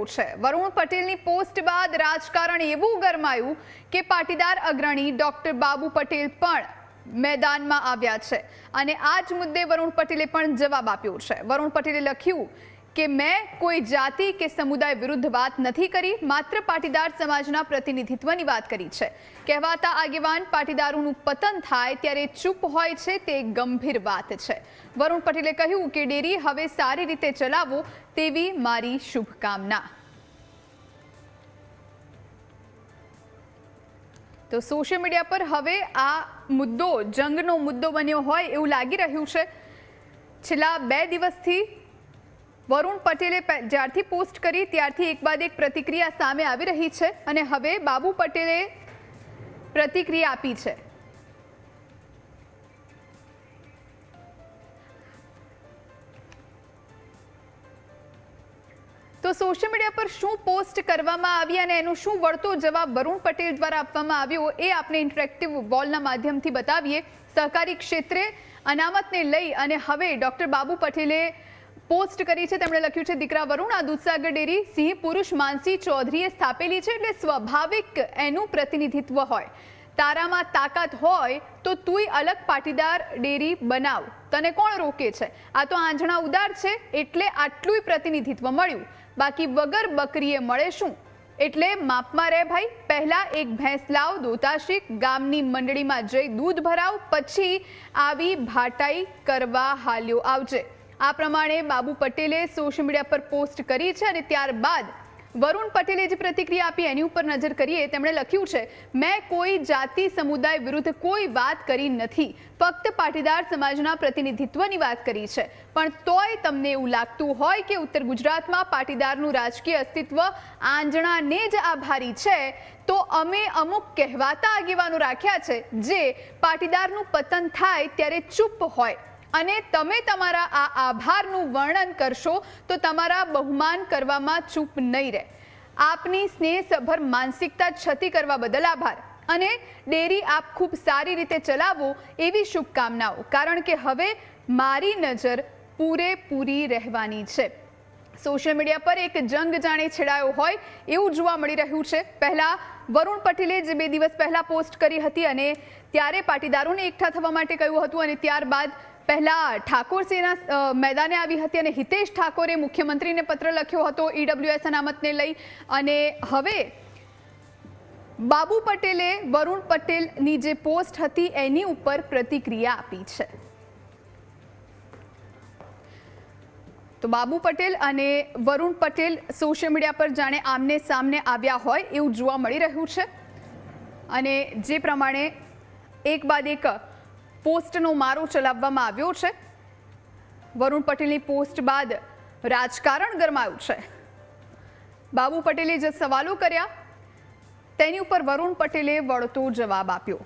છે। વરુણ પટેલની પોસ્ટ બાદ રાજકારણ એવું ગરમાયું કે પાટીદાર અગ્રણી ડોક્ટર બાબુ પટેલ પણ મેદાનમાં આવ્યા છે અને આ જ મુદ્દે વરુણ પટેલે પણ જવાબ આપ્યો છે। વરુણ પટેલે લખ્યું કે મેં કોઈ જાતિ કે સમુદાય વિરુદ્ધ વાત નથી કરી, માત્ર પાટીદાર સમાજના પ્રતિનિધિત્વની વાત કરી છે। કહેવાતા આગેવાન પાટીદારોનું પતન થાય ત્યારે ચૂપ હોય છે તે ગંભીર વાત છે। વરુણ પટેલે કહ્યું કે ડેરી હવે સારી રીતે ચલાવો તેવી મારી શુભકામના। તો સોશિયલ મીડિયા પર હવે આ મુદ્દો જંગનો મુદ્દો બન્યો હોય એવું લાગી રહ્યું છે। છેલ્લા 2 દિવસથી વરુણ પટેલે જ્યારથી પોસ્ટ કરી ત્યારથી એક બાદ એક પ્રતિક્રિયા સામે આવી રહી છે અને હવે બાબુ પટેલે પ્રતિક્રિયા આપી છે। તો સોશિયલ મીડિયા પર શું પોસ્ટ કરવામાં આવી અને એનો શું વળતો જવાબ વરુણ પટેલ દ્વારા આપવામાં આવ્યો એ આપણે ઇન્ટરેક્ટિવ વોલના માધ્યમથી બતાવીએ। સહકારી ક્ષેત્રે અનામતને લઈ અને હવે ડોક્ટર બાબુ પટેલે પોસ્ટ કરી છે। તેમણે લખ્યું છે, દીકરા વરુણ, આ દૂધસાગર ડેરી સિંહ પુરુષ માનસી ચૌધરીએ સ્થાપેલી છે એટલે સ્વાભાવિક એનું પ્રતિનિધિત્વ હોય। તારામાં તાકાત હોય તો તુંય અલગ પાટીદાર ડેરી બનાવ, તને કોણ રોકે છે? આ તો આંજણા ઉદાર છે એટલે આટલું પ્રતિનિધિત્વ મળ્યું, બાકી વગર બકરીએ મળે શું? એટલે માપમાં રહે ભાઈ। પહેલા એક ભેંસ લાવ, દોતાશીક ગામની મંડળીમાં જઈ દૂધ ભરાવ, પછી આવી ભાટાઈ કરવા હાલ્યો આવજે। આ પ્રમાણે બાબુ પટેલે સોશિયલ મીડિયા પર પોસ્ટ કરી છે અને ત્યારબાદ વરુણ પટેલે જે પ્રતિક્રિયા આપી એની ઉપર નજર કરીએ। તેમણે લખ્યું છે, મેં કોઈ જાતિ સમુદાય વિરુદ્ધ કોઈ વાત કરી નથી, ફક્ત પાટીદાર સમાજના પ્રતિનિધિત્વની વાત કરી છે। પણ તોય તમને એવું લાગતું હોય કે ઉત્તર ગુજરાતમાં પાટીદારનું રાજકીય અસ્તિત્વ આંજણાને જ આભારી છે, તો અમે અમુક કહેવાતા આગેવાનો રાખ્યા છે જે પાટીદારનું પતન થાય ત્યારે ચૂપ હોય અને તમે તમારા આ આભારનું વર્ણન કરશો તો તમારા બહુમાન કરવામાં ચૂપ નહીં રહે। આપની સ્નેહસભર માનસિકતા છતી કરવા બદલ આભાર અને ડેરી આપ ખૂબ સારી રીતે ચલાવો એવી શુભકામનાઓ, કારણ કે હવે મારી નજર પૂરેપૂરી રહેવાની છે। સોશિયલ મીડિયા પર એક જંગ જાણે છેડાયો હોય એવું જોવા મળી રહ્યું છે। પહેલા વરુણ પટેલે જે 2 દિવસ પહેલા પોસ્ટ કરી હતી અને ત્યારે પાટીદારોને એકઠા થવા માટે કહ્યું હતું અને ત્યારબાદ પહેલા ઠાકોર સેના મેદાને આવી હતી અને હિતેશ ઠાકોરે મુખ્યમંત્રીને પત્ર લખ્યો હતો ઈડબ્લ્યુએસ અનામતને લઈ અને હવે બાબુ પટેલે વરુણ પટેલની જે પોસ્ટ હતી એની ઉપર પ્રતિક્રિયા આપી છે। તો બાબુ પટેલ અને વરુણ પટેલ સોશિયલ મીડિયા પર જાણે આમને સામને આવ્યા હોય એવું જોવા મળી રહ્યું છે અને જે પ્રમાણે એક બાદ એક પોસ્ટનો મારો ચલાવવામાં આવ્યો છે। વરુણ પટેલની પોસ્ટ બાદ રાજકારણ ગરમાયું છે। બાબુ પટેલે જે સવાલો કર્યા તેની ઉપર વરુણ પટેલે વળતો જવાબ આપ્યો।